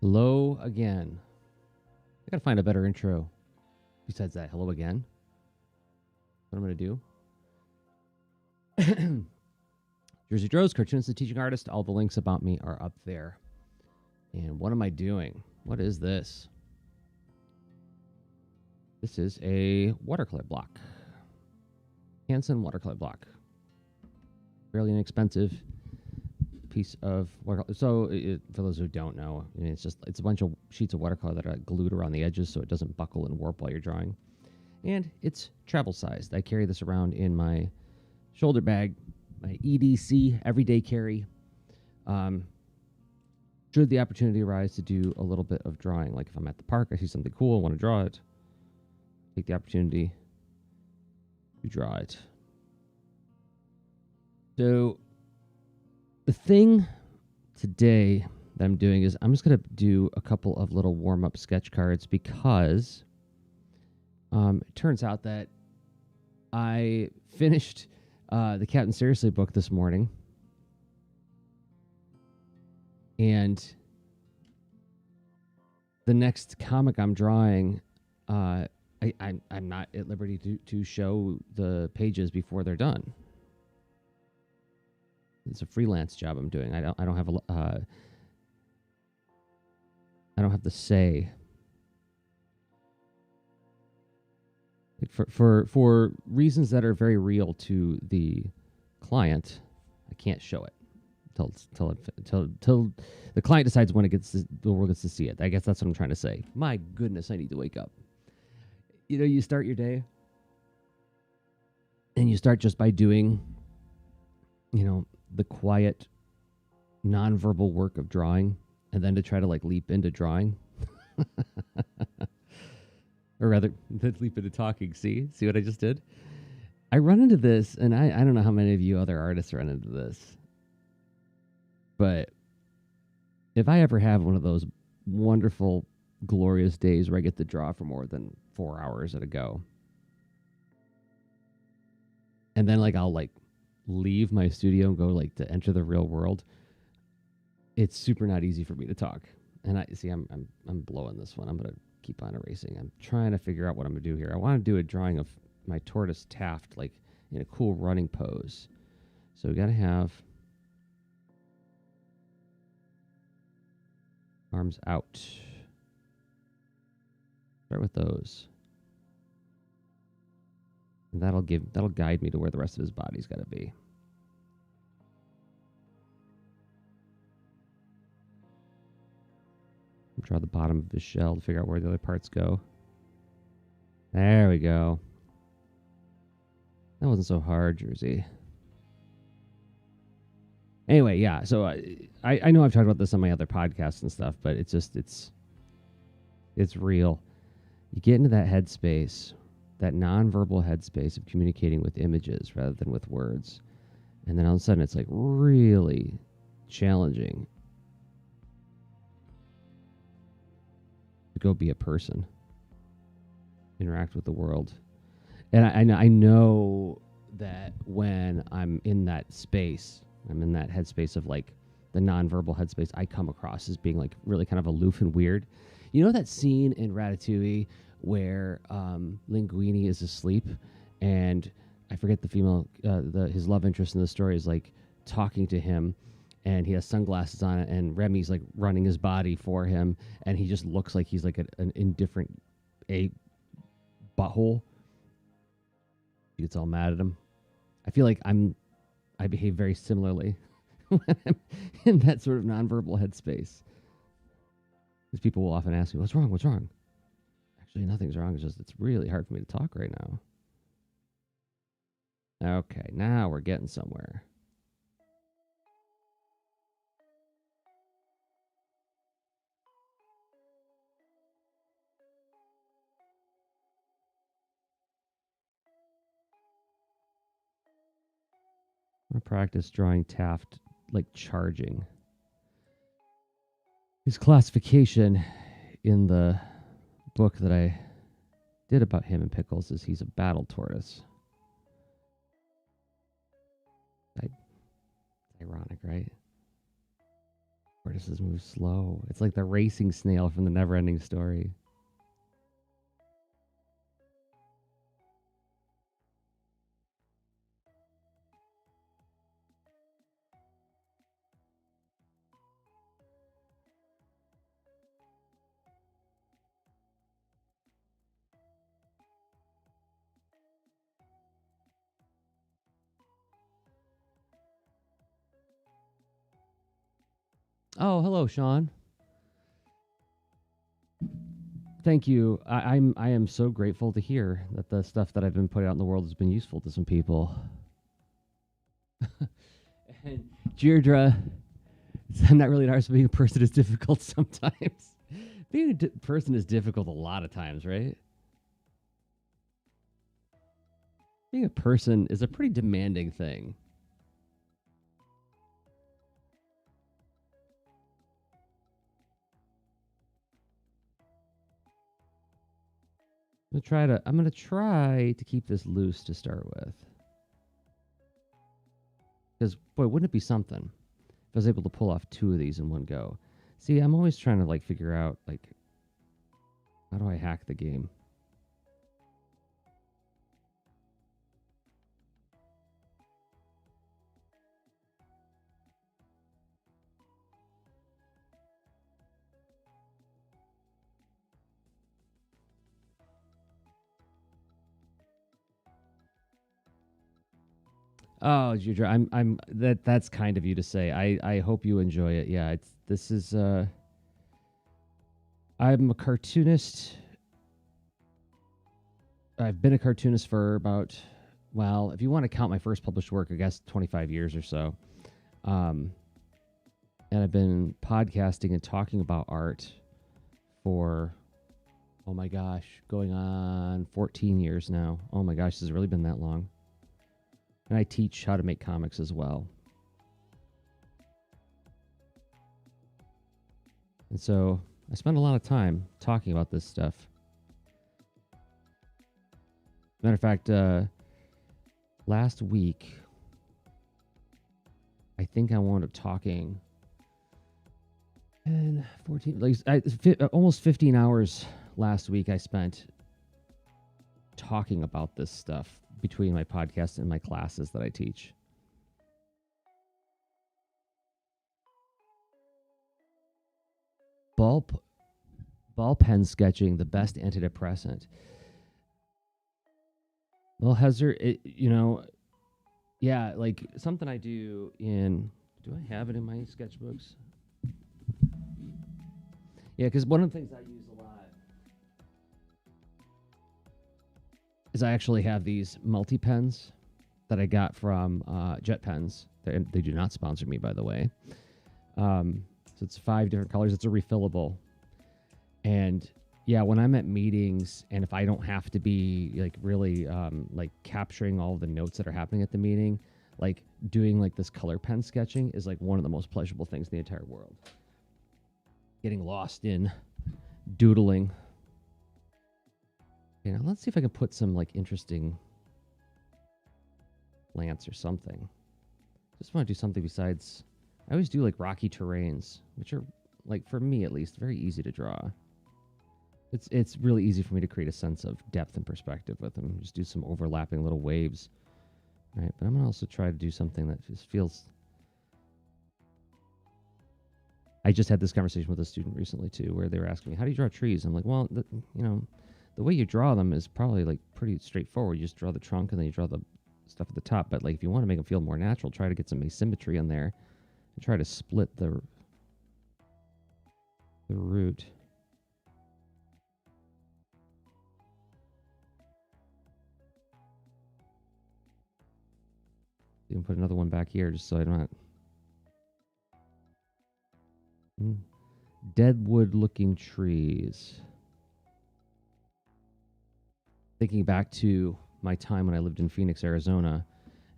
Hello again. I gotta find a better intro besides that. Hello again. What I'm gonna do. Jerzy Drozd, cartoonist and teaching artist. All the links about me are up there. And what am I doing? What is this? This is a watercolor block. Hansen watercolor block. Fairly inexpensive piece of watercolor. So, for those who don't know, I mean, it's a bunch of sheets of watercolor that are glued around the edges so it doesn't buckle and warp while you're drawing. And it's travel sized. I carry this around in my shoulder bag, my EDC, everyday carry. Should the opportunity arise to do a little bit of drawing, like if I'm at the park, I see something cool, I want to draw it, take the opportunity to draw it. So the thing today that I'm doing is I'm just going to do a couple of little warm-up sketch cards because it turns out that I finished the Captain Seriously book this morning. And the next comic I'm drawing, I'm not at liberty to show the pages before they're done. It's a freelance job I'm doing. I don't have the say. For reasons that are very real to the client, I can't show it till the client decides when the world gets to see it. I guess that's what I'm trying to say. My goodness, I need to wake up. You know, you start your day, and you start just by doing, the quiet, nonverbal work of drawing, and then to try to leap into drawing. Or rather, leap into talking. See what I just did? I run into this, and I don't know how many of you other artists run into this. But if I ever have one of those wonderful, glorious days where I get to draw for more than 4 hours at a go, and then I'll leave my studio and go to enter the real world, it's super not easy for me to talk. And I'm blowing this one. I'm gonna keep on erasing. I'm trying to figure out what I'm gonna do here. I want to do a drawing of my tortoise Taft in a cool running pose. So we gotta have arms out. Start with those. And that'll guide me to where the rest of his body's got to be. Draw the bottom of his shell to figure out where the other parts go. There we go. That wasn't so hard, Jerzy. Anyway, yeah, so I know I've talked about this on my other podcasts and stuff, but it's real. You get into that headspace, that nonverbal headspace of communicating with images rather than with words. And then all of a sudden it's really challenging to go be a person, interact with the world. And I know that when I'm in that space, I'm in that headspace of the nonverbal headspace, I come across as being really kind of aloof and weird. You know that scene in Ratatouille where Linguini is asleep, and I forget the female, his love interest in the story is talking to him, and he has sunglasses on, and Remy's running his body for him, and he just looks like he's an indifferent butthole. He gets all mad at him. I feel like I behave very similarly when I'm in that sort of nonverbal headspace. Because people will often ask me, what's wrong? What's wrong? Actually, nothing's wrong. It's just it's really hard for me to talk right now. Okay, now we're getting somewhere. I'm going to practice drawing Taft charging. His classification in the book that I did about him and Pickles is he's a battle tortoise. Ironic, right? Tortoises move slow. It's like the racing snail from the Never-Ending Story. Oh, hello, Sean. Thank you. I am so grateful to hear that the stuff that I've been putting out in the world has been useful to some people. And Deirdre, I'm not really an artist. Being a person is difficult sometimes. Being a person is difficult a lot of times, right? Being a person is a pretty demanding thing. I'm gonna try to keep this loose to start with. Because boy, wouldn't it be something if I was able to pull off 2 of these in one go? See, I'm always trying to like figure out like how do I hack the game? Oh, Deirdre, that's kind of you to say. I hope you enjoy it. Yeah, I'm a cartoonist. I've been a cartoonist for about, well, if you want to count my first published work, I guess 25 years or so. And I've been podcasting and talking about art for, oh my gosh, going on 14 years now. Oh my gosh, has it really been that long? And I teach how to make comics as well. And so I spend a lot of time talking about this stuff. Matter of fact, last week, I think I wound up talking and 14, almost 15 hours last week I spent talking about this stuff between my podcast and my classes that I teach. Ball pen sketching, the best antidepressant. Well, yeah, like something I do I have it in my sketchbooks? Yeah, because one of the things I use a lot is I actually have these multi-pens that I got from Jet Pens. They do not sponsor me, by the way. So it's 5 different colors. It's a refillable. And yeah, when I'm at meetings and if I don't have to be like really like capturing all the notes that are happening at the meeting, like doing like this color pen sketching is like one of the most pleasurable things in the entire world. Getting lost in doodling. You know, let's see if I can put some like interesting plants or something. Just want to do something besides. I always do like rocky terrains, which are like for me at least very easy to draw. It's really easy for me to create a sense of depth and perspective with them. Just do some overlapping little waves, right? But I'm gonna also try to do something that just feels. I just had this conversation with a student recently too, where they were asking me, "How do you draw trees?" I'm like, "Well, the way you draw them is probably like pretty straightforward. You just draw the trunk and then you draw the stuff at the top. But like if you want to make them feel more natural, try to get some asymmetry in there and try to split the root." You can put another one back here just so I'm not. Deadwood looking trees. Thinking back to my time when I lived in Phoenix, Arizona,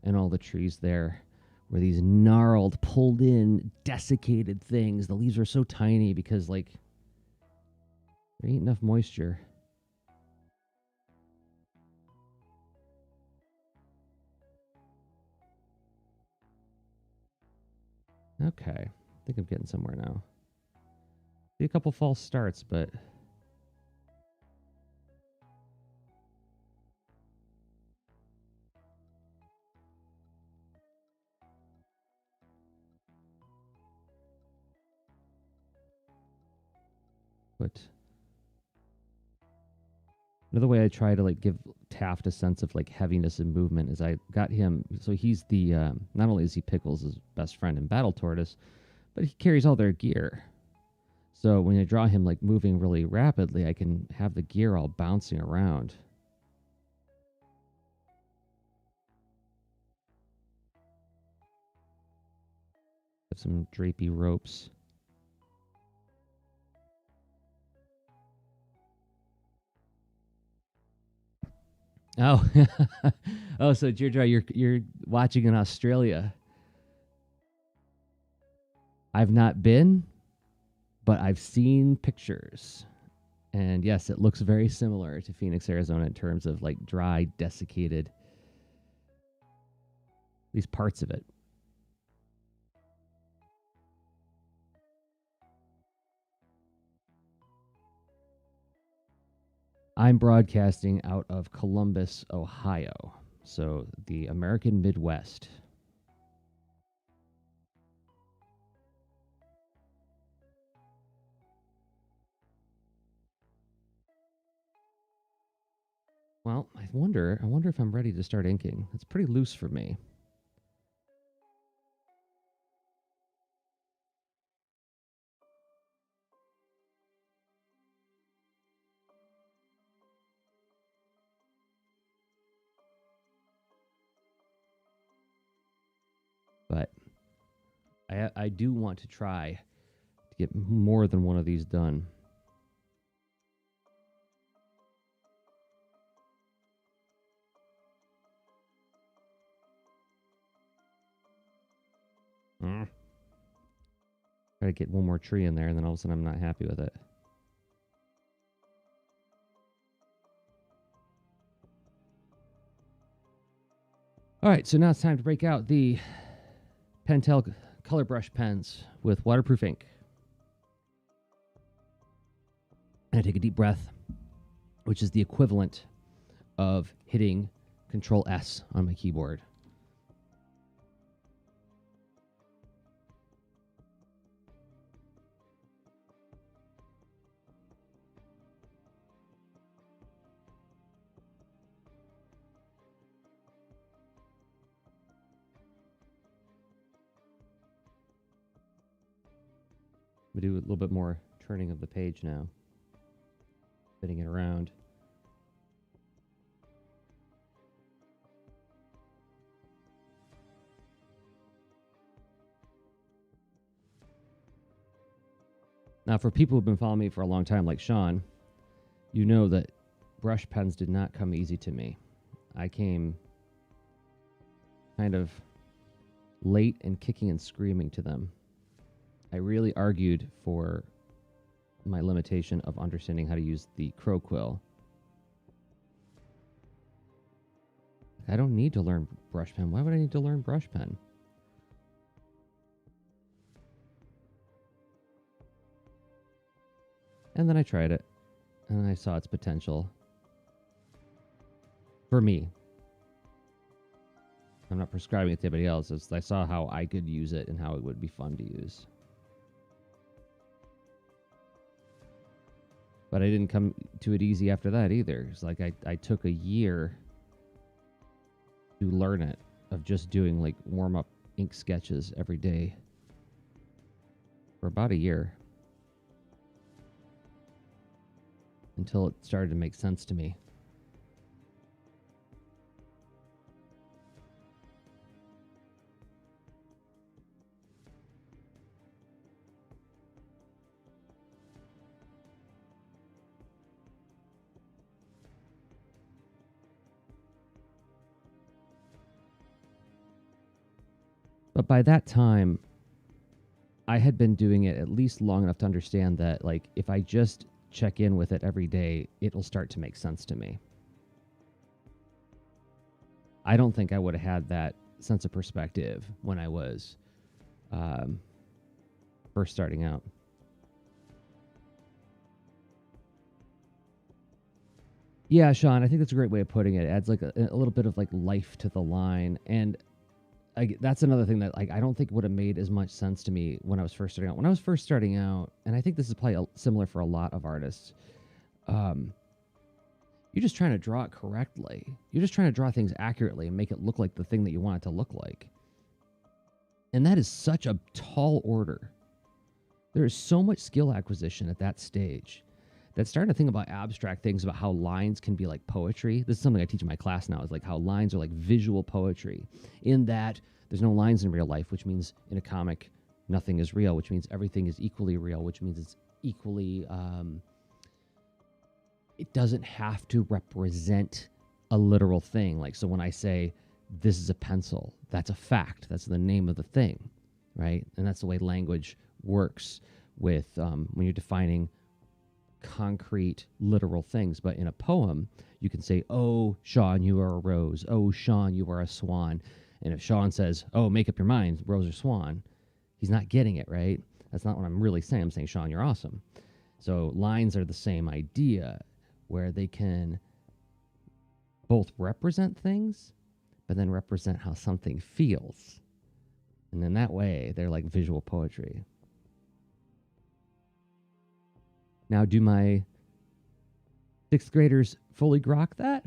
and all the trees there were these gnarled, pulled in, desiccated things. The leaves were so tiny because, like, there ain't enough moisture. Okay. think I'm getting somewhere now. See a couple false starts, but another way I try to like give Taft a sense of like heaviness and movement is I got him. So he's the not only is he Pickles' best friend in Battle Tortoise, but he carries all their gear. So when I draw him like moving really rapidly, I can have the gear all bouncing around. Have some drapey ropes. Oh, oh, so Deirdre, you're watching in Australia. I've not been, but I've seen pictures. And yes, it looks very similar to Phoenix, Arizona in terms of like dry, desiccated, these parts of it. I'm broadcasting out of Columbus, Ohio. So the American Midwest. Well, I wonder if I'm ready to start inking. It's pretty loose for me. But I do want to try to get more than one of these done. Try to get one more tree in there, and then all of a sudden I'm not happy with it. All right, so now it's time to break out the Pentel color brush pens with waterproof ink. And I take a deep breath, which is the equivalent of hitting Control S on my keyboard. We do a little bit more turning of the page now, spinning it around. Now, for people who've been following me for a long time, like Sean, you know that brush pens did not come easy to me. I came kind of late and kicking and screaming to them. I really argued for my limitation of understanding how to use the crow quill. I don't need to learn brush pen. Why would I need to learn brush pen? And then I tried it, and I saw its potential. For me. I'm not prescribing it to anybody else. I saw how I could use it and how it would be fun to use. But I didn't come to it easy after that either. It's like I took a year to learn it, of just doing like warm-up ink sketches every day for about a year. Until it started to make sense to me. But by that time, I had been doing it at least long enough to understand that, like, if I just check in with it every day, it'll start to make sense to me. I don't think I would have had that sense of perspective when I was first starting out. Yeah, Sean, I think that's a great way of putting it. It adds like a little bit of like life to the line. And that's another thing that like I don't think would have made as much sense to me when I was first starting out. When I was first starting out, and I think this is probably similar for a lot of artists, you're just trying to draw it correctly. You're just trying to draw things accurately and make it look like the thing that you want it to look like. And that is such a tall order. There is so much skill acquisition at that stage. That's starting to think about abstract things, about how lines can be like poetry. This is something I teach in my class now, is like how lines are like visual poetry, in that there's no lines in real life, which means in a comic, nothing is real, which means everything is equally real, which means it's equally, it doesn't have to represent a literal thing. Like, so when I say, this is a pencil, that's a fact. That's the name of the thing, right? And that's the way language works with when you're defining concrete, literal things. But in a poem, you can say, oh, Sean, you are a rose. Oh, Sean, you are a swan. And if Sean says, oh, make up your mind, rose or swan, he's not getting it, right? That's not what I'm really saying. I'm saying, Sean, you're awesome. So lines are the same idea, where they can both represent things, but then represent how something feels. And then that way, they're like visual poetry. Now, do my sixth graders fully grok that?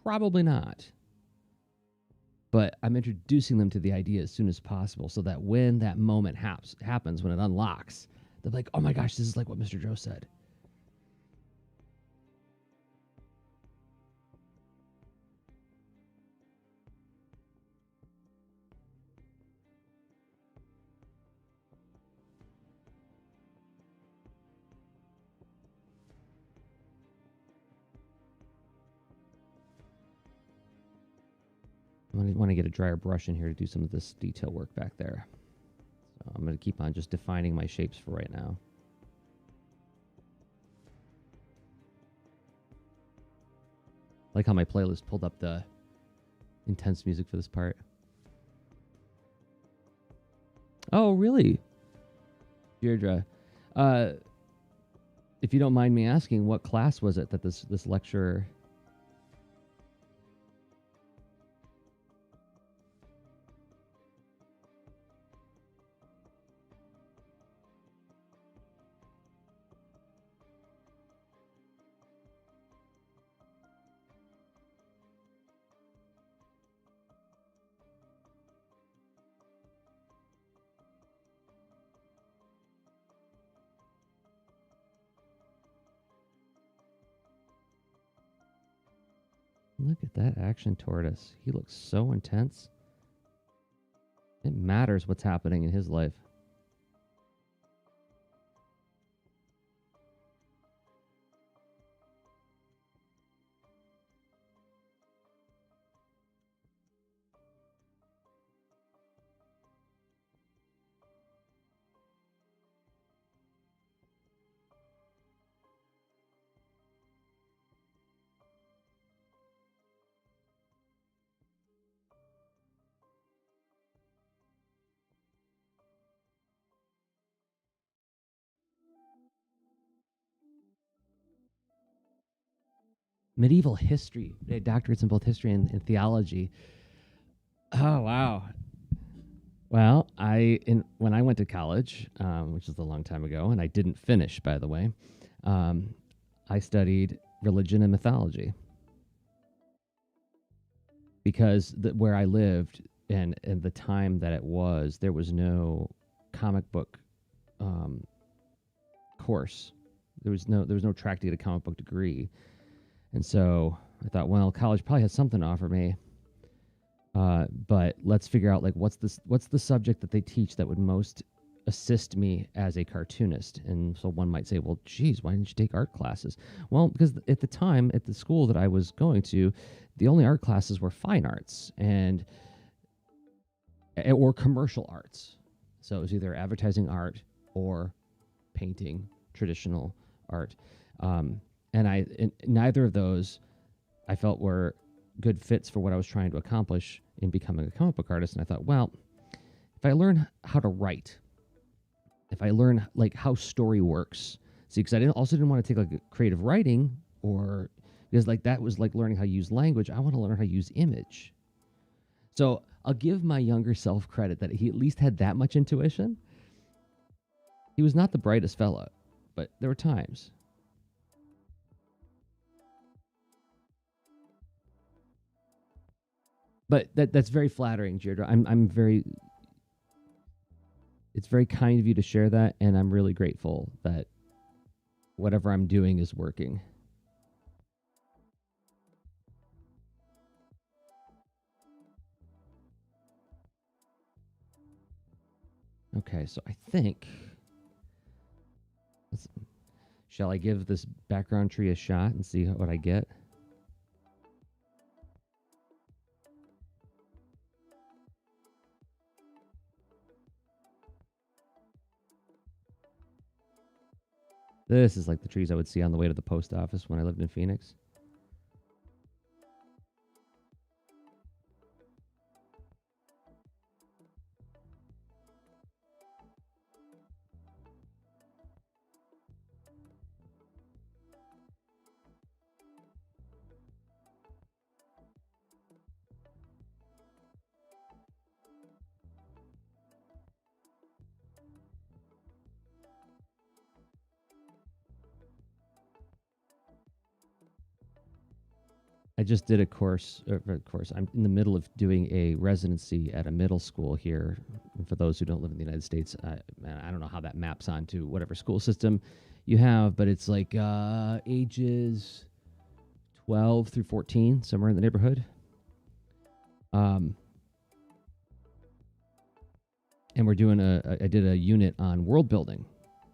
Probably not. But I'm introducing them to the idea as soon as possible, so that when that moment happens, when it unlocks, they're like, oh my gosh, this is like what Mr. Drozd said. I want to get a drier brush in here to do some of this detail work back there. So I'm going to keep on just defining my shapes for right now. I like how my playlist pulled up the intense music for this part. Oh, really? Deirdre. If you don't mind me asking, what class was it that this lecturer... Look at that action tortoise. He looks so intense. It matters what's happening in his life. Medieval history, doctorates in both history and theology. Oh, wow. Well, when I went to college, which is a long time ago, and I didn't finish, by the way, I studied religion and mythology. Because where I lived and the time that it was, there was no comic book course. There was no track to get a comic book degree. And so I thought, well, college probably has something to offer me. But let's figure out like what's the subject that they teach that would most assist me as a cartoonist. And so one might say, well, geez, why didn't you take art classes? Well, because at the time at the school that I was going to, the only art classes were fine arts or commercial arts. So it was either advertising art or painting, traditional art. And neither of those I felt were good fits for what I was trying to accomplish in becoming a comic book artist. And I thought, well, if I learn how to write if I learn like how story works. See, because I also didn't want to take like creative writing, or because like that was like learning how to use language. I want to learn how to use image. So I'll give my younger self credit that he at least had that much intuition. He was not the brightest fellow, but there were times. But that's very flattering, Jerzy. I'm very. It's very kind of you to share that, and I'm really grateful that whatever I'm doing is working. Okay, so I think. Shall I give this background tree a shot and see what I get? This is like the trees I would see on the way to the post office when I lived in Phoenix. I just did a course. I'm in the middle of doing a residency at a middle school here. And for those who don't live in the United States, I don't know how that maps onto whatever school system you have, but it's like ages 12 through 14, somewhere in the neighborhood. And we're doing I did a unit on world building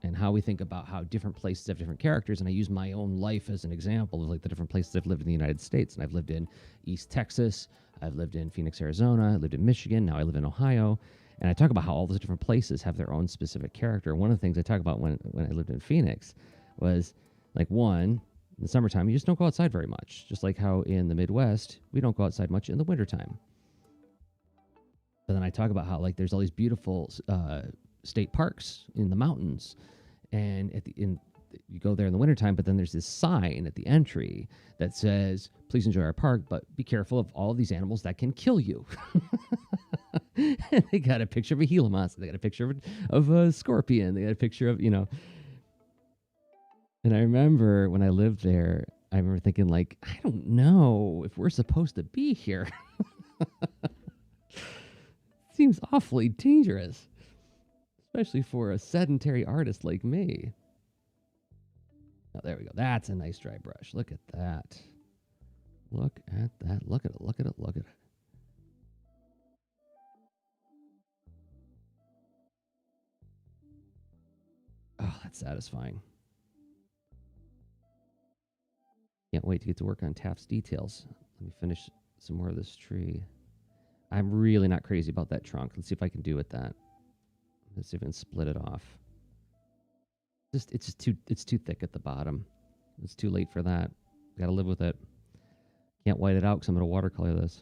and how we think about how different places have different characters. And I use my own life as an example of like the different places I've lived in the United States. And I've lived in East Texas. I've lived in Phoenix, Arizona. I lived in Michigan. Now I live in Ohio. And I talk about how all those different places have their own specific character. One of the things I talk about when I lived in Phoenix was like, one, in the summertime, you just don't go outside very much. Just like how in the Midwest, we don't go outside much in the wintertime. But then I talk about how like there's all these beautiful state parks in the mountains, and you go there in the wintertime, but then there's this sign at the entry that says, please enjoy our park, but be careful of all of these animals that can kill you. And they got a picture of a Gila monster. They got a picture of a scorpion. They got a picture of, And I remember when I lived there, I remember thinking like, I don't know if we're supposed to be here. Seems awfully dangerous, especially for a sedentary artist like me. Oh, there we go. That's a nice dry brush. Look at that. Look at that. Look at it. Look at it. Look at it. Oh, that's satisfying. Can't wait to get to work on Taft's details. Let me finish some more of this tree. I'm really not crazy about that trunk. Let's see if I can do with that. Let's see if I can split it off. It's too thick at the bottom. It's too late for that. Gotta live with it. Can't white it out because I'm gonna watercolor this.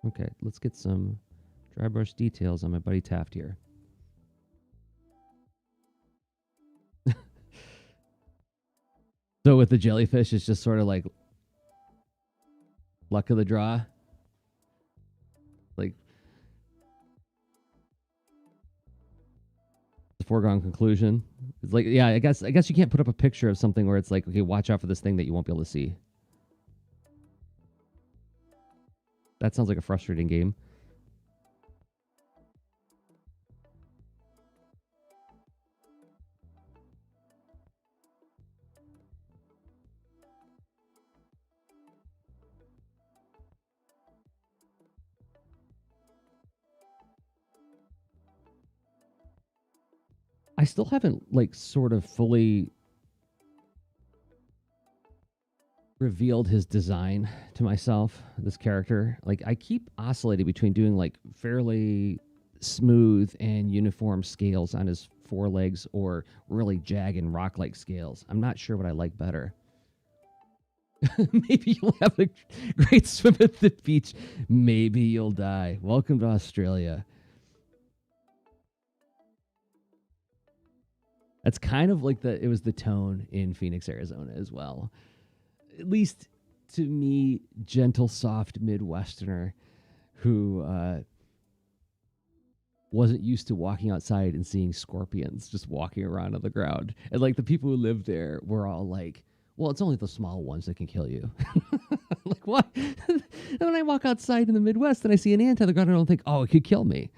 Okay, let's get some dry brush details on my buddy Taft here. So with the jellyfish, it's just sort of like luck of the draw. Like the foregone conclusion. It's like, yeah, I guess you can't put up a picture of something where it's like, okay, watch out for this thing that you won't be able to see. That sounds like a frustrating game. I still haven't like sort of fully revealed his design to myself, this character. Like I keep oscillating between doing like fairly smooth and uniform scales on his forelegs or really jagged and rock-like scales. I'm not sure what I like better. Maybe you'll have a great swim at the beach. Maybe you'll die. Welcome to Australia. That's kind of like it was the tone in Phoenix, Arizona as well. At least to me, gentle, soft Midwesterner who wasn't used to walking outside and seeing scorpions just walking around on the ground. And like the people who lived there were all like, well, it's only the small ones that can kill you. Like, what? And when I walk outside in the Midwest and I see an ant on the ground, I don't think, oh, it could kill me.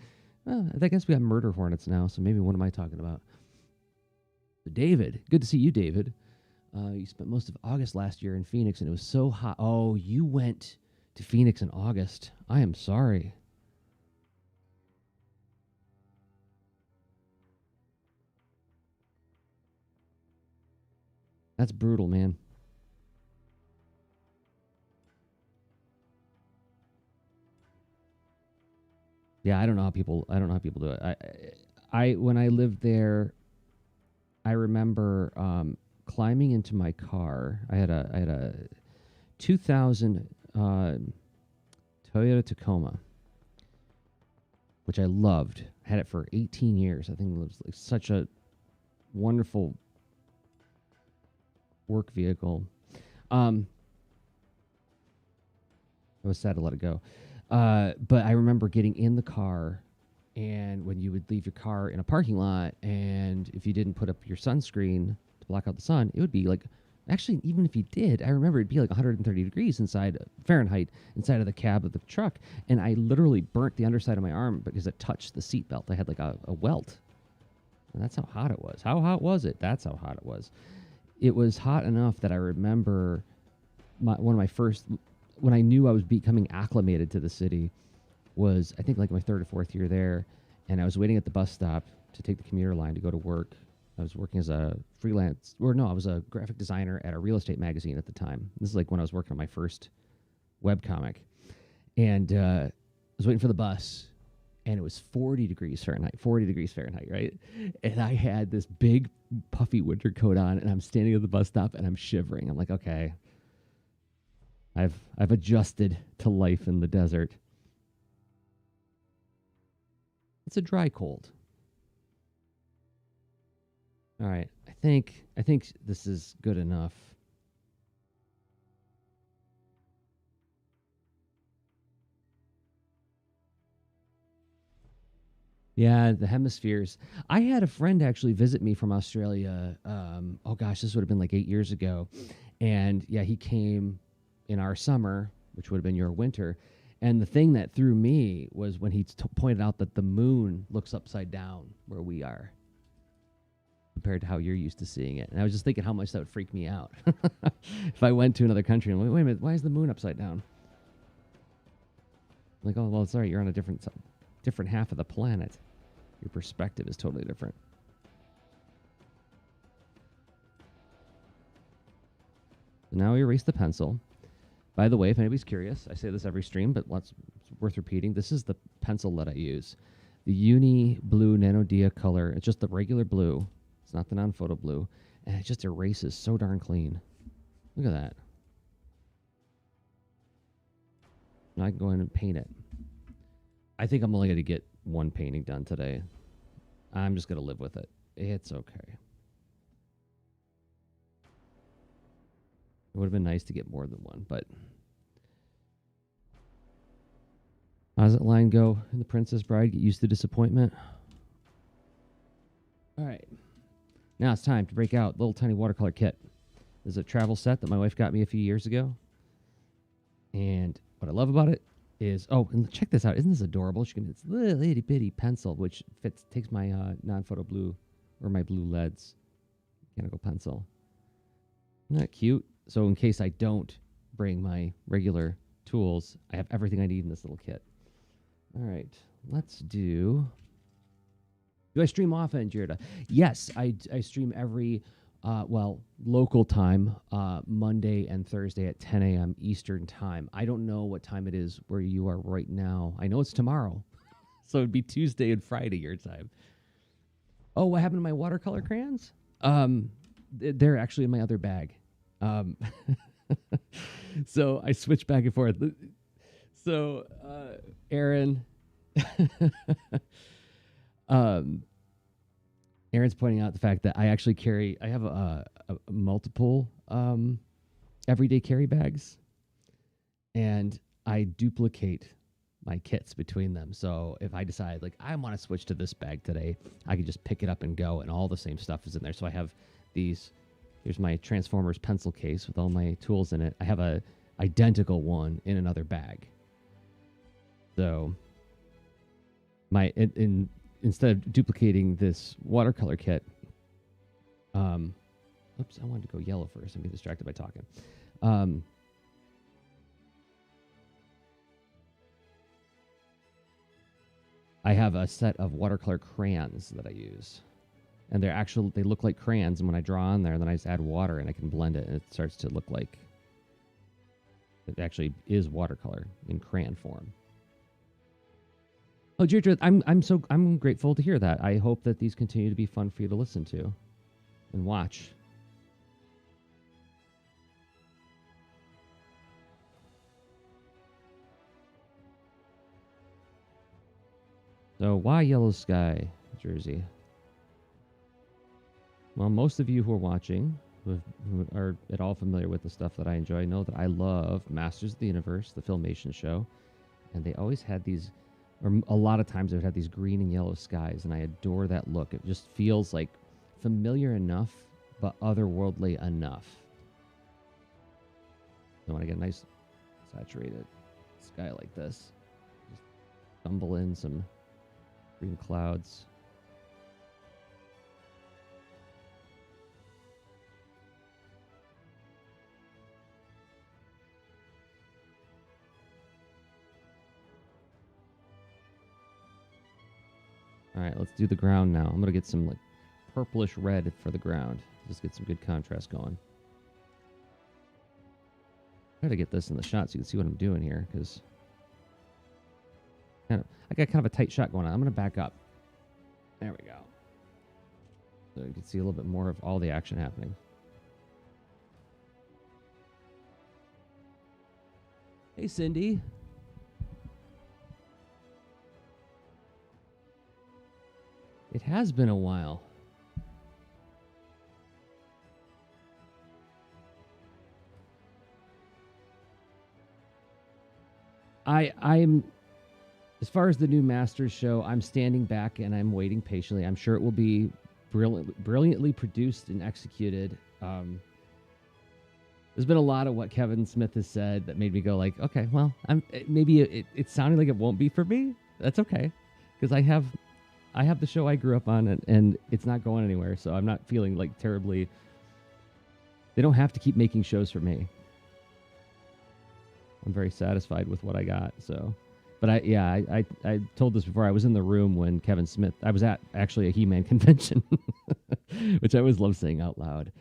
I guess we have murder hornets now, so maybe what am I talking about? David, good to see you, David. You spent most of August last year in Phoenix, and it was so hot. Oh, you went to Phoenix in August. I am sorry. That's brutal, man. Yeah, I don't know how people do it. I when I lived there, I remember climbing into my car. I had a 2000 Toyota Tacoma, which I loved. I had it for 18 years. I think it was like such a wonderful work vehicle. I was sad to let it go. But I remember getting in the car, and when you would leave your car in a parking lot, and if you didn't put up your sunscreen to block out the sun, it would be like, actually, even if you did, I remember it'd be like 130 degrees inside Fahrenheit inside of the cab of the truck. And I literally burnt the underside of my arm because it touched the seatbelt. I had like a welt. And that's how hot it was. How hot was it? That's how hot it was. It was hot enough that I remember one of my first, when I knew I was becoming acclimated to the city, was I think like my third or fourth year there, and I was waiting at the bus stop to take the commuter line to go to work. I was working as a freelance, or no, I was a graphic designer at a real estate magazine at the time. This is like when I was working on my first webcomic, and I was waiting for the bus, and it was 40 degrees Fahrenheit, right? And I had this big puffy winter coat on, and I'm standing at the bus stop, and I'm shivering. I'm like, okay, I've adjusted to life in the desert. It's a dry cold. All right, I think this is good enough. Yeah, the hemispheres. I had a friend actually visit me from Australia. Oh gosh, this would have been like 8 years ago, and yeah, he came in our summer, which would have been your winter. And the thing that threw me was when he pointed out that the moon looks upside down where we are compared to how you're used to seeing it. And I was just thinking how much that would freak me out if I went to another country and wait a minute, why is the moon upside down? Like, oh well, sorry, you're on a different half of the planet. Your perspective is totally different. So now we erase the pencil. By the way, if anybody's curious, I say this every stream, but it's worth repeating. This is the pencil that I use. The Uni Blue Nano Dia color. It's just the regular blue. It's not the non-photo blue. And it just erases so darn clean. Look at that. Now I can go in and paint it. I think I'm only going to get one painting done today. I'm just going to live with it. It's okay. It would have been nice to get more than one, but how does that line go in The Princess Bride? Get used to disappointment. All right. Now it's time to break out little tiny watercolor kit. This is a travel set that my wife got me a few years ago. And what I love about it is, oh, and check this out. Isn't this adorable? It's a little itty bitty pencil, which takes my non-photo blue or my blue leads mechanical pencil. Isn't that cute? So in case I don't bring my regular tools, I have everything I need in this little kit. All right, let's do I stream often, Jirda? Yes, I stream every, local time, Monday and Thursday at 10 a.m. Eastern time. I don't know what time it is where you are right now. I know it's tomorrow, so it'd be Tuesday and Friday your time. Oh, what happened to my watercolor crayons? They're actually in my other bag. So I switch back and forth. So Aaron, um, Aaron's pointing out the fact that I actually I have a multiple everyday carry bags, and I duplicate my kits between them. So if I decide like I want to switch to this bag today, I can just pick it up and go, and all the same stuff is in there. So I have these. Here's my Transformers pencil case with all my tools in it. I have a identical one in another bag. So instead of duplicating this watercolor kit, oops, I wanted to go yellow first. I'm getting distracted by talking. I have a set of watercolor crayons that I use. And they look like crayons. And when I draw on there, then I just add water and I can blend it. And it starts to look like it actually is watercolor in crayon form. Oh, Jerzy, I'm grateful to hear that. I hope that these continue to be fun for you to listen to and watch. So why yellow sky, Jerzy? Well, most of you who are watching, who are at all familiar with the stuff that I enjoy, know that I love Masters of the Universe, the Filmation show, and they always had these, or a lot of times they would have these green and yellow skies, and I adore that look. It just feels like familiar enough, but otherworldly enough. I want to get a nice saturated sky like this. Just stumble in some green clouds. All right, let's do the ground now. I'm going to get some like purplish red for the ground. Just get some good contrast going. Try to get this in the shot so you can see what I'm doing here, because I got kind of a tight shot going on. I'm going to back up. There we go. So you can see a little bit more of all the action happening. Hey, Cindy. It has been a while. I'm as far as the new Masters show, I'm standing back and I'm waiting patiently. I'm sure it will be brilliantly produced and executed. There's been a lot of what Kevin Smith has said that made me go like, okay, well, maybe it sounded like it won't be for me. That's okay, because I have the show I grew up on, and it's not going anywhere. So I'm not feeling like terribly. They don't have to keep making shows for me. I'm very satisfied with what I got. So, but I told this before. I was in the room when Kevin Smith. I was at actually a He-Man convention, which I always love saying out loud,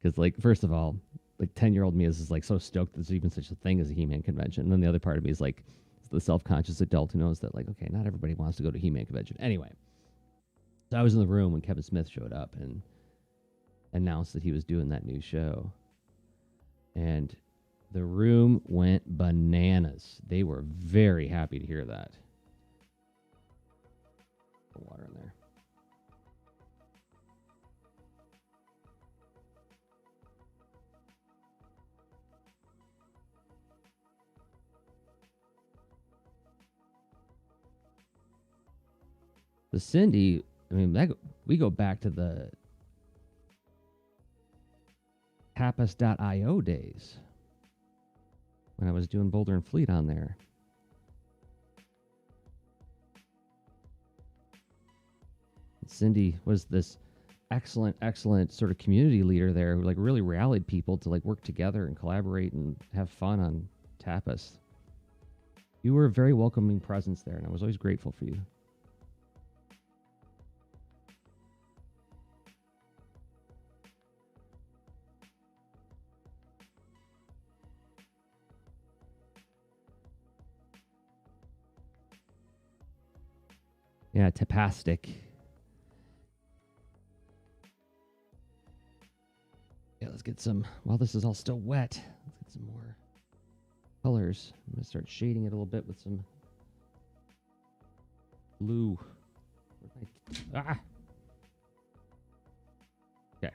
because like first of all, like 10-year-old me is like so stoked there's even such a thing as a He-Man convention, and then the other part of me is like the self-conscious adult who knows that like okay, not everybody wants to go to a He-Man convention. Anyway, so I was in the room when Kevin Smith showed up and announced that he was doing that new show, and the room went bananas. They were very happy to hear that. Put water in there. The Cindy, I mean, we go back to the tapas.io days when I was doing Boulder and Fleet on there. Cindy was this excellent sort of community leader there who like really rallied people to like work together and collaborate and have fun on Tapas. You were a very welcoming presence there, and I was always grateful for you. Yeah, Tapastic. Yeah, let's get some. While this is all still wet, let's get add some more colors. I'm going to start shading it a little bit with some blue. Ah! Okay.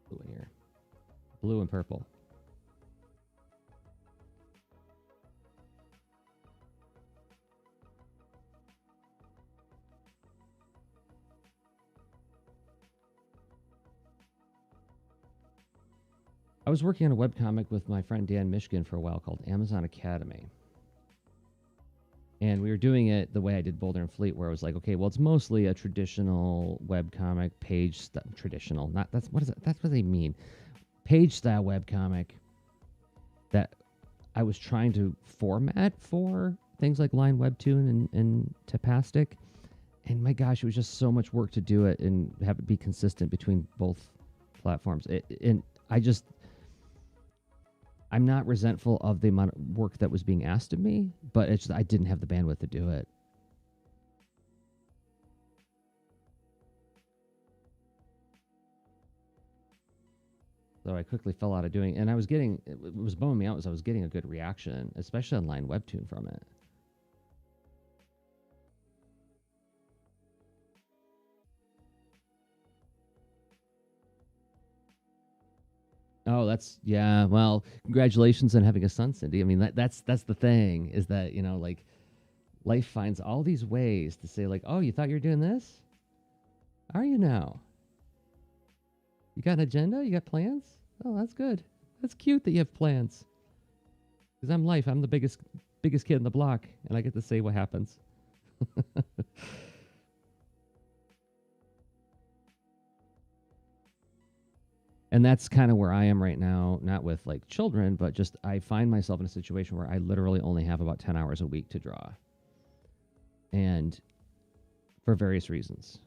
Blue in here. Blue and purple. I was working on a webcomic with my friend Dan Mishkin for a while called Amazon Academy. And we were doing it the way I did Boulder and Fleet, where I was like, okay, well, it's mostly a traditional webcomic page traditional. Not that's what is it? That's what they mean. Page style webcomic that I was trying to format for things like Line Webtoon and Tapastic. And my gosh, it was just so much work to do it and have it be consistent between both platforms. I'm not resentful of the amount of work that was being asked of me, but it's I didn't have the bandwidth to do it. So I quickly fell out of doing it. And I was getting, it was bumming me out as I was getting a good reaction, especially on Line Webtoon from it. Oh, yeah. Well, congratulations on having a son, Cindy. I mean, that's the thing is that, like life finds all these ways to say like, oh, you thought you were doing this? Are you now? You got an agenda? You got plans? Oh, that's good. That's cute that you have plans. Because I'm life. I'm the biggest kid in the block, and I get to say what happens. And that's kind of where I am right now, not with like children, but just I find myself in a situation where I literally only have about 10 hours a week to draw. And for various reasons.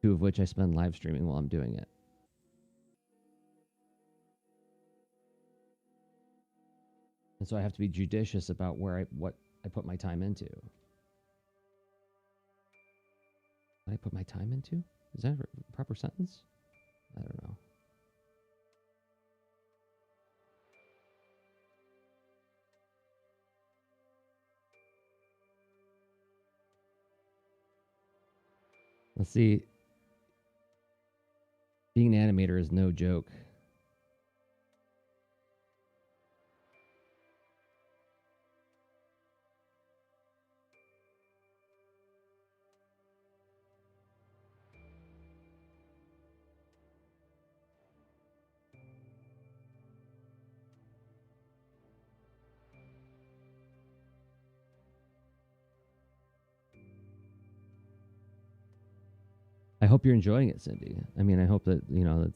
Two of which I spend live streaming while I'm doing it. And so I have to be judicious about what I put my time into. What I put my time into? Is that a proper sentence? I don't know. Let's see. Being an animator is no joke. I hope you're enjoying it, Cindy. I mean, I hope that,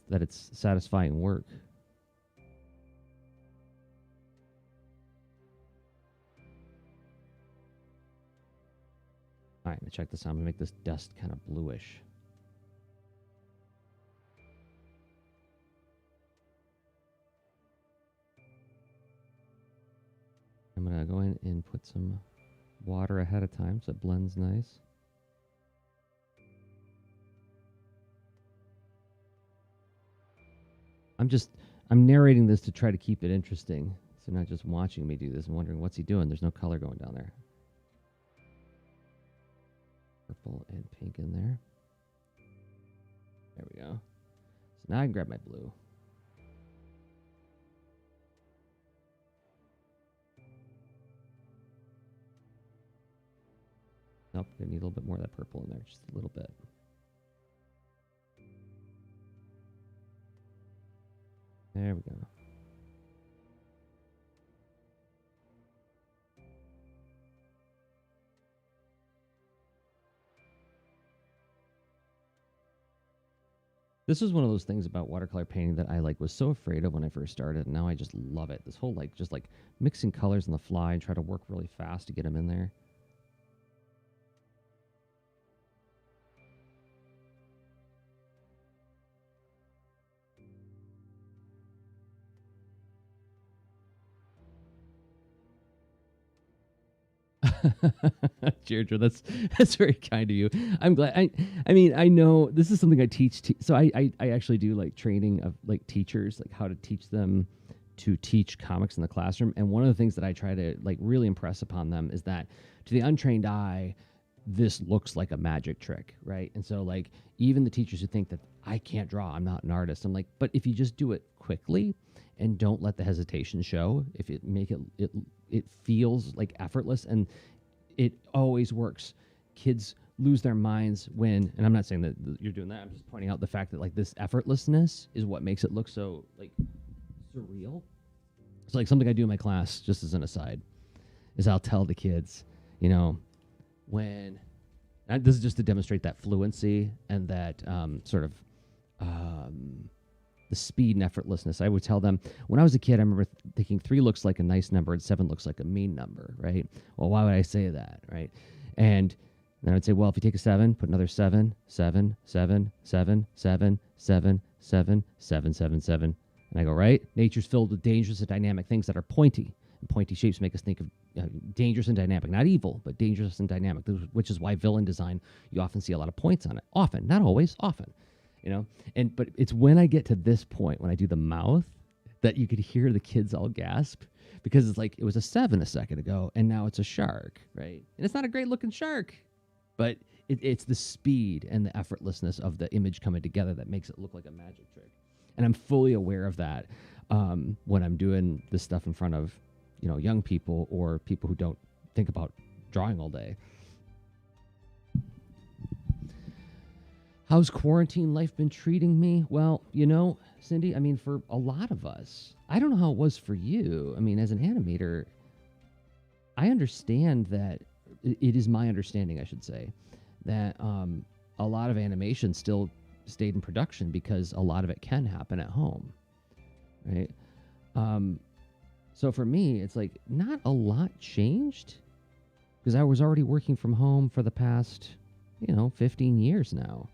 that it's satisfying work. All right, I'm going to check this out. I'm going to make this dust kind of bluish. I'm going to go in and put some water ahead of time so it blends nice. I'm narrating this to try to keep it interesting. So not just watching me do this and wondering what's he doing. There's no color going down there. Purple and pink in there. There we go. So now I can grab my blue. Nope, gonna need a little bit more of that purple in there, just a little bit. There we go. This was one of those things about watercolor painting that I was so afraid of when I first started, and now I just love it. This whole just mixing colors on the fly and try to work really fast to get them in there. Deirdre, that's very kind of you. I'm glad. I mean, I know this is something I teach. So I actually do like training of like teachers, like how to teach them to teach comics in the classroom. And one of the things that I try to like really impress upon them is that to the untrained eye, this looks like a magic trick, right? And so like even the teachers who think that I can't draw, I'm not an artist. I'm like, but if you just do it quickly and don't let the hesitation show, if it make it feels like effortless, and it always works. Kids lose their minds when, and I'm not saying that you're doing that. I'm just pointing out the fact that like this effortlessness is what makes it look so like surreal. It's like something I do in my class, just as an aside, is I'll tell the kids, you know, when this is just to demonstrate that fluency and that sort of the speed and effortlessness. I would tell them when I was a kid, I remember thinking 3 looks like a nice number and 7 looks like a mean number, right? Well, why would I say that, right? And then I would say, well, if you take a 7, put another 7, 7, 7, 7, 7, 7, 7, 7, 7, 7. And I go, right? Nature's filled with dangerous and dynamic things that are pointy. And pointy shapes make us think of dangerous and dynamic. Not evil, but dangerous and dynamic, which is why villain design, you often see a lot of points on it. Often, not always, often. You know, but it's when I get to this point, when I do the mouth, that you could hear the kids all gasp, because it's like it was a 7 a second ago and now it's a shark, right? And it's not a great looking shark, but it's the speed and the effortlessness of the image coming together that makes it look like a magic trick. And I'm fully aware of that when I'm doing this stuff in front of, you know, young people or people who don't think about drawing all day. How's quarantine life been treating me? Well, you know, Cindy, I mean, for a lot of us, I don't know how it was for you. I mean, as an animator, I understand that it is my understanding, I should say, that a lot of animation still stayed in production because a lot of it can happen at home, right? So for me, it's like not a lot changed because I was already working from home for the past, 15 years now.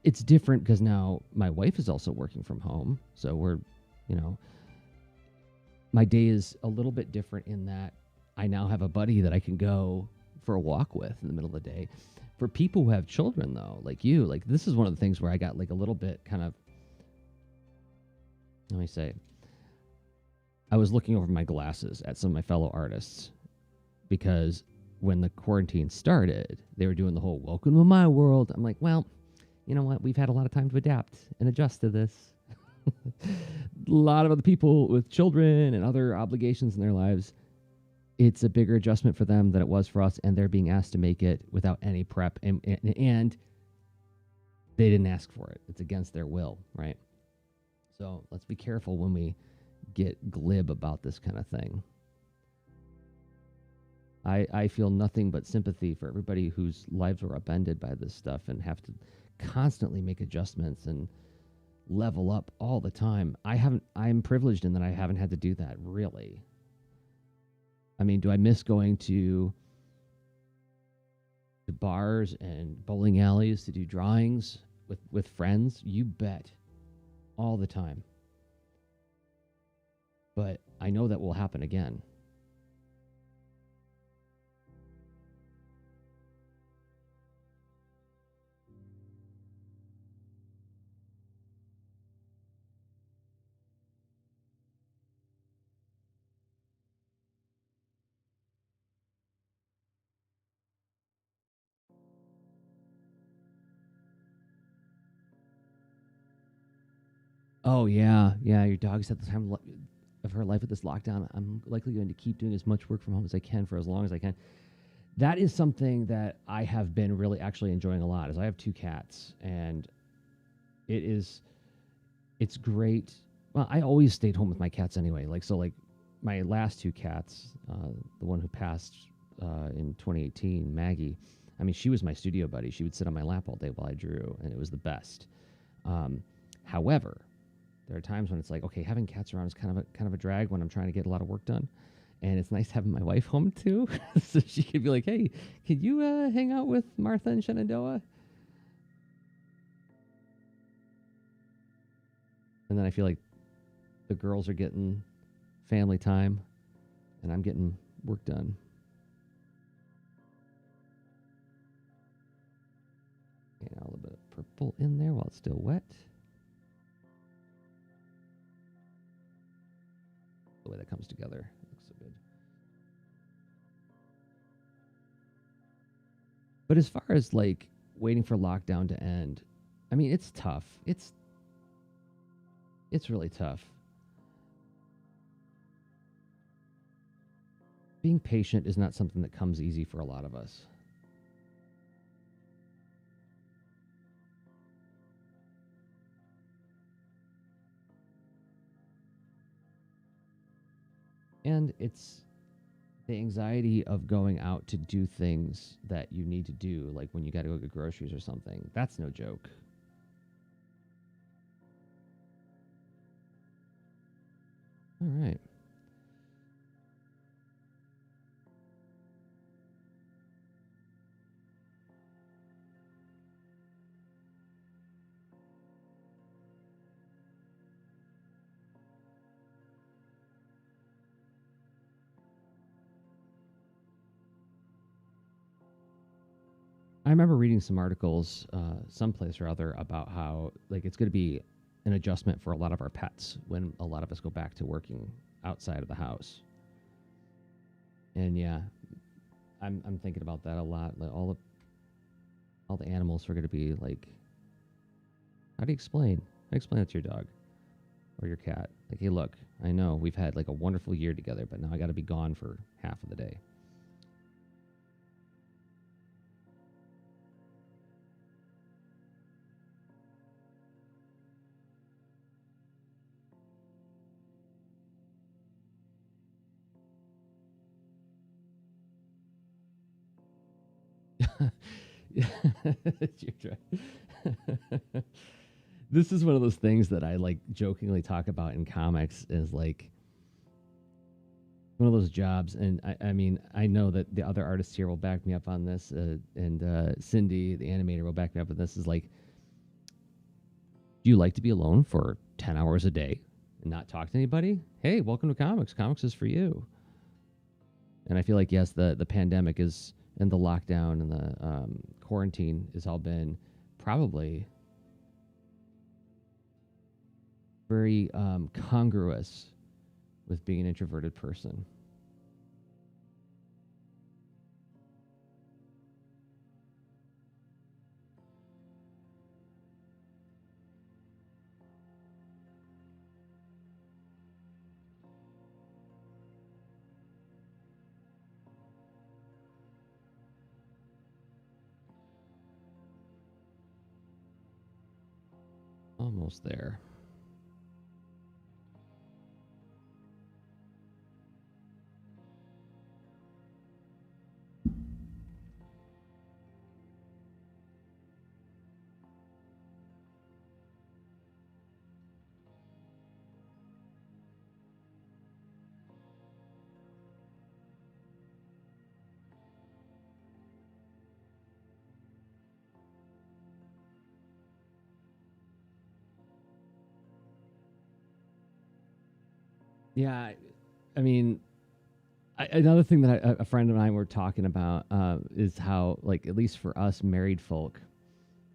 It's different because now my wife is also working from home. So we're, my day is a little bit different in that I now have a buddy that I can go for a walk with in the middle of the day. For people who have children, though, like you, like this is one of the things where I got like a little bit kind of, let me say, I was looking over my glasses at some of my fellow artists because when the quarantine started, they were doing the whole welcome to my world. I'm like, well, you know what? We've had a lot of time to adapt and adjust to this. A lot of other people with children and other obligations in their lives, it's a bigger adjustment for them than it was for us, and they're being asked to make it without any prep, and they didn't ask for it. It's against their will, right? So let's be careful when we get glib about this kind of thing. I feel nothing but sympathy for everybody whose lives were upended by this stuff and have to constantly make adjustments and level up all the time. I'm privileged in that I haven't had to do that, really. I mean, do I miss going to bars and bowling alleys to do drawings with friends? You bet. All the time. But I know that will happen again. Oh yeah, yeah. Your dog's at the time of her life with this lockdown. I'm likely going to keep doing as much work from home as I can for as long as I can. That is something that I have been really actually enjoying a lot. Is I have 2 cats, and it's great. Well, I always stayed home with my cats anyway. Like my last 2 cats, the one who passed in 2018, Maggie. I mean, she was my studio buddy. She would sit on my lap all day while I drew, and it was the best. However, there are times when it's like, okay, having cats around is kind of a drag when I'm trying to get a lot of work done. And it's nice having my wife home too. So she could be like, hey, could you hang out with Martha and Shenandoah? And then I feel like the girls are getting family time, and I'm getting work done. And a little bit of purple in there while it's still wet. The way that comes together looks so good. But as far as like waiting for lockdown to end, I mean, it's tough. It's really tough. Being patient is not something that comes easy for a lot of us. And it's the anxiety of going out to do things that you need to do, like when you got to go get groceries or something. That's no joke. All right. I remember reading some articles, someplace or other, about how like it's going to be an adjustment for a lot of our pets when a lot of us go back to working outside of the house. And yeah, I'm thinking about that a lot. Like all the animals are going to be like, how do you explain? How do you explain it to your dog or your cat? Like, hey, look, I know we've had like a wonderful year together, but now I got to be gone for half of the day. This is one of those things that I like jokingly talk about in comics is like one of those jobs. And I mean, I know that the other artists here will back me up on this. And Cindy, the animator, will back me up on this. Is like, do you like to be alone for 10 hours a day and not talk to anybody? Hey, welcome to comics. Comics is for you. And I feel like, yes, the pandemic is, and the lockdown and the quarantine has all been probably very congruous with being an introverted person. Almost there. Yeah, I mean, another thing that a friend and I were talking about is how, like, at least for us married folk,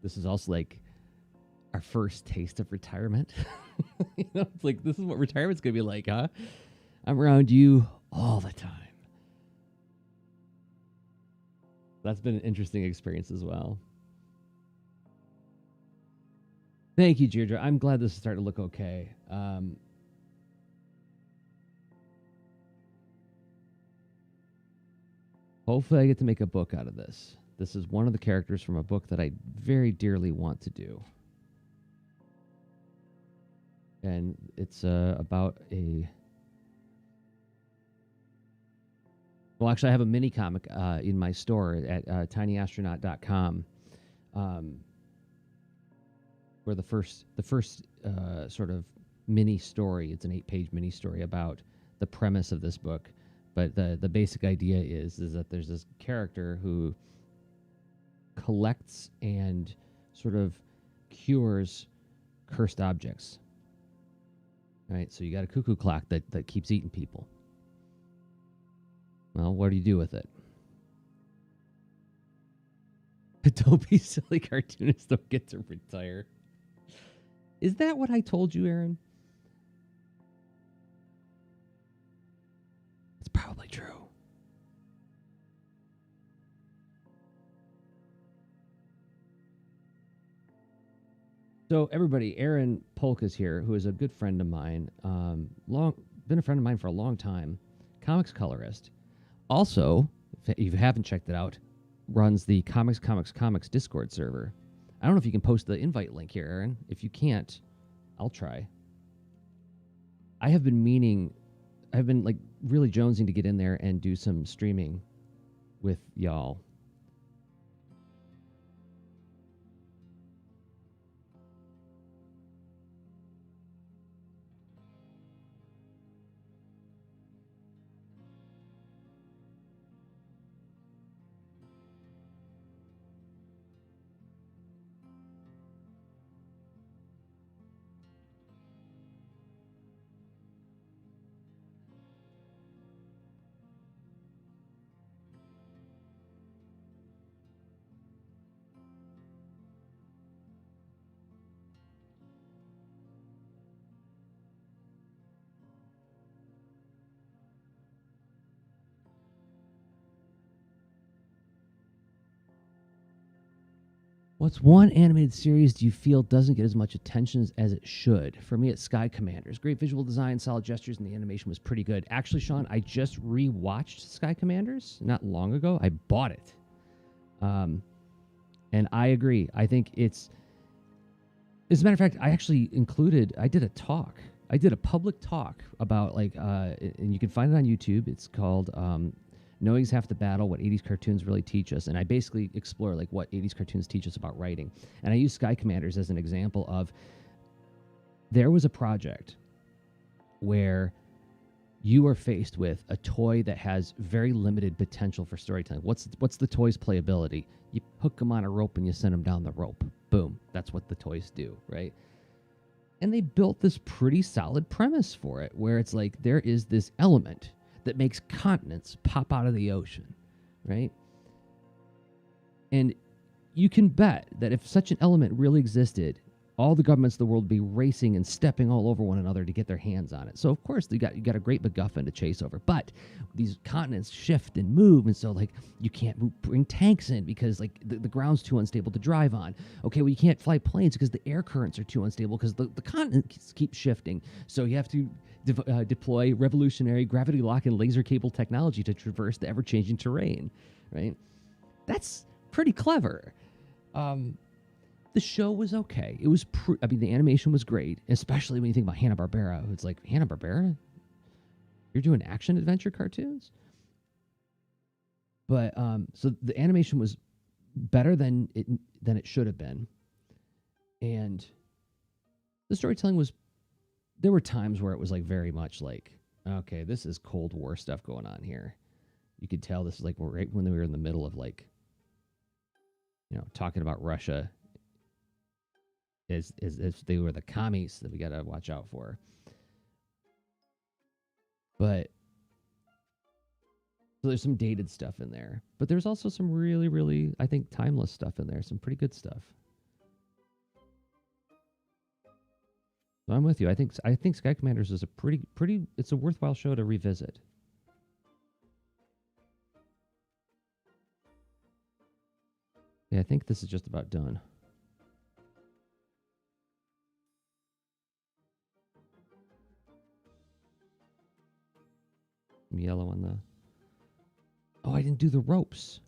this is also like our first taste of retirement. It's like this is what retirement's gonna be like, huh? I'm around you all the time. That's been an interesting experience as well. Thank you, Deirdre. I'm glad this is starting to look okay. Hopefully, I get to make a book out of this. This is one of the characters from a book that I very dearly want to do. And it's about a. Well, actually, I have a mini comic in my store at tinyastronaut.com, where the first sort of mini story. It's an 8-page mini story about the premise of this book. But the basic idea is that there's this character who collects and sort of cures cursed objects. Right? So you got a cuckoo clock that keeps eating people. Well, what do you do with it? Don't be silly, cartoonists don't get to retire. Is that what I told you, Aaron? It's probably true. So everybody, Aaron Polk is here, who is a good friend of mine. Been a friend of mine for a long time. Comics colorist. Also, if you haven't checked it out, runs the Comics Discord server. I don't know if you can post the invite link here, Aaron. If you can't, I'll try. I've been like really jonesing to get in there and do some streaming with y'all. What's one animated series do you feel doesn't get as much attention as it should? For me, it's Sky Commanders. Great visual design, solid gestures, and the animation was pretty good. Actually, Sean, I just rewatched Sky Commanders not long ago. I bought it. And I agree. I think it's... As a matter of fact, I did a talk. I did a public talk about, and you can find it on YouTube. It's called... Knowing's Half the Battle, what 80s cartoons really teach us. And I basically explore what 80s cartoons teach us about writing. And I use Sky Commanders as an example of there was a project where you are faced with a toy that has very limited potential for storytelling. What's the toy's playability? You hook them on a rope and you send them down the rope. Boom. That's what the toys do, right? And they built this pretty solid premise for it where it's like there is this element that makes continents pop out of the ocean, right? And you can bet that if such an element really existed, all the governments of the world would be racing and stepping all over one another to get their hands on it. So of course you got a great MacGuffin to chase over, but these continents shift and move, and so you can't bring tanks in because the ground's too unstable to drive on. Okay, well you can't fly planes because the air currents are too unstable because the continents keep shifting. So you have to deploy revolutionary gravity lock and laser cable technology to traverse the ever-changing terrain, right? That's pretty clever. The show was okay. It was, the animation was great, especially when you think about Hanna-Barbera. It's like, Hanna-Barbera? You're doing action adventure cartoons? But, so the animation was better than it should have been. And the storytelling was, there were times where it was very much okay, this is Cold War stuff going on here. You could tell this is right when we were in the middle of talking about Russia as if they were the commies that we got to watch out for. But so there's some dated stuff in there, but there's also some really, really, I think, timeless stuff in there. Some pretty good stuff. So I'm with you. I think Sky Commanders is a pretty. It's a worthwhile show to revisit. Yeah, I think this is just about done. Some yellow on the... Oh, I didn't do the ropes.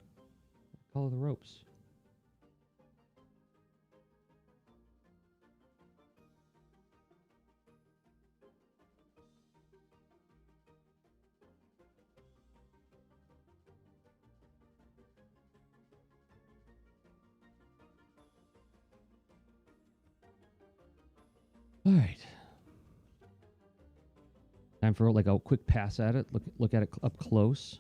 Follow the ropes. All right. Time for a quick pass at it. Look at it up close.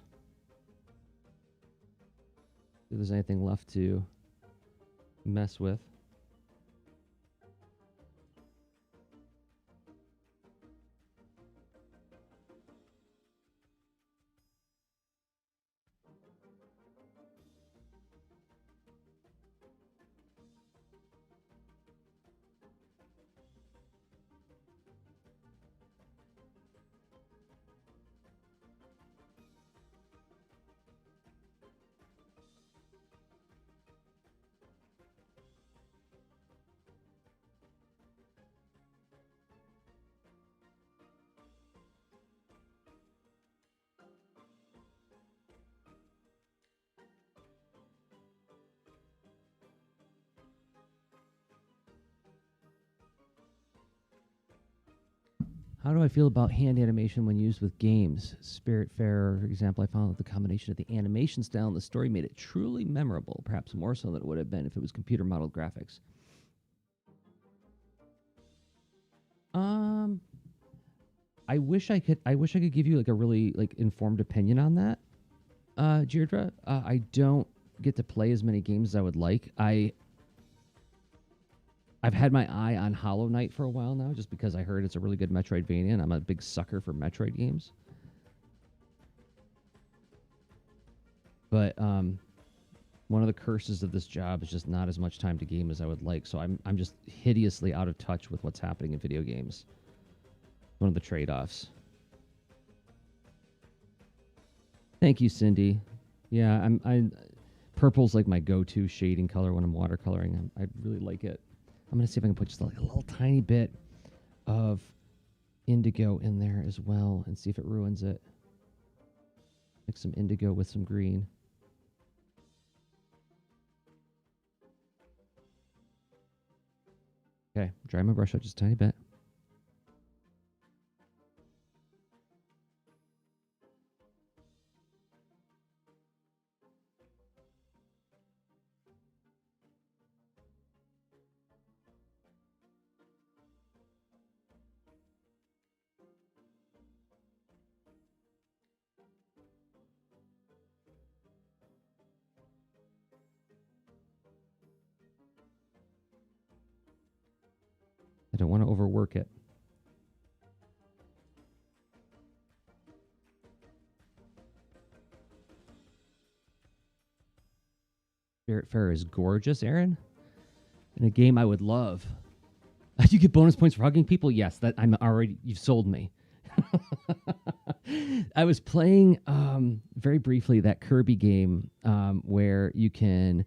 See if there's anything left to mess with. How do I feel about hand animation when used with games? Spiritfarer, for example, I found that the combination of the animation style and the story made it truly memorable, perhaps more so than it would have been if it was computer modeled graphics. I wish I could give you like a really like informed opinion on that, Deirdre. I don't get to play as many games as I would like. I've had my eye on Hollow Knight for a while now, just because I heard it's a really good Metroidvania, and I'm a big sucker for Metroid games. But one of the curses of this job is just not as much time to game as I would like. So I'm just hideously out of touch with what's happening in video games. One of the trade-offs. Thank you, Cindy. Yeah, purple's like my go-to shading color when I'm watercoloring. I really like it. I'm gonna see if I can put just like a little tiny bit of indigo in there as well and see if it ruins it. Mix some indigo with some green. Okay, dry my brush out just a tiny bit. I don't want to overwork it. Spiritfarer is gorgeous, Aaron. In a game I would love. You get bonus points for hugging people? Yes, that you've sold me. I was playing very briefly that Kirby game where you can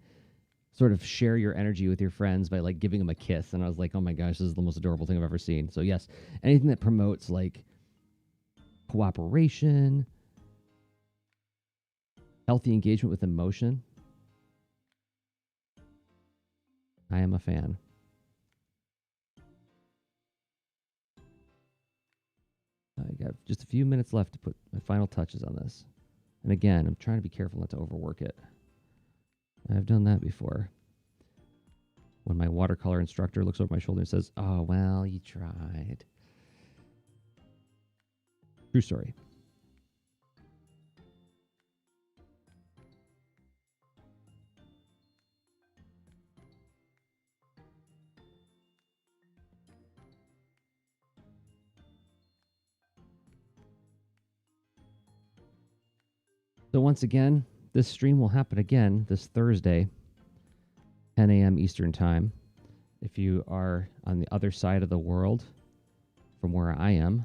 sort of share your energy with your friends by like giving them a kiss, and I was like, oh my gosh, this is the most adorable thing I've ever seen. So yes, anything that promotes like cooperation, healthy engagement with emotion, I am a fan. I got just a few minutes left to put my final touches on this. And again, I'm trying to be careful not to overwork it. I've done that before. When my watercolor instructor looks over my shoulder and says, oh, well, you tried. True story. So once again, this stream will happen again this Thursday, 10 a.m. Eastern Time. If you are on the other side of the world from where I am,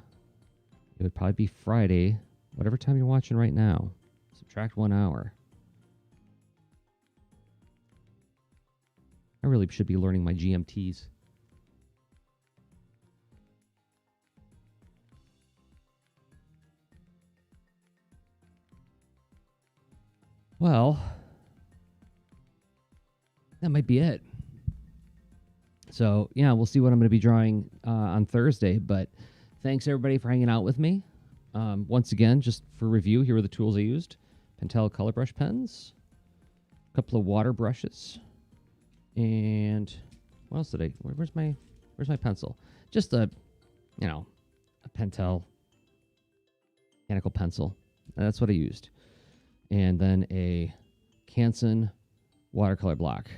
it would probably be Friday, whatever time you're watching right now. Subtract 1 hour. I really should be learning my GMTs. Well, that might be it. So, yeah, we'll see what I'm going to be drawing on Thursday. But thanks, everybody, for hanging out with me. Once again, just for review, here are the tools I used. Pentel color brush pens, a couple of water brushes, and what else did I... Where's my pencil? Just a Pentel mechanical pencil. That's what I used. And then a Canson watercolor block.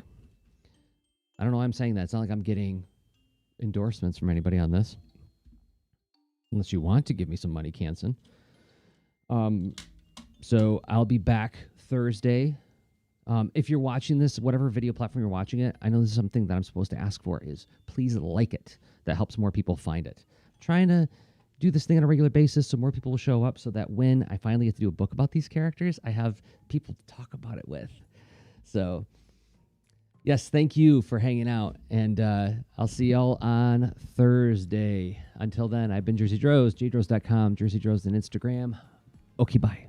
I don't know why I'm saying that. It's not like I'm getting endorsements from anybody on this. Unless you want to give me some money, Canson. So I'll be back Thursday. If you're watching this, whatever video platform you're watching it, I know this is something that I'm supposed to ask for is please like it. That helps more people find it. I'm trying to do this thing on a regular basis so more people will show up so that when I finally get to do a book about these characters, I have people to talk about it with. So, yes, thank you for hanging out, and I'll see y'all on Thursday. Until then, I've been Jerzy Drozd, jdrozd.com, Jerzy Drozd on Instagram. Okay, bye.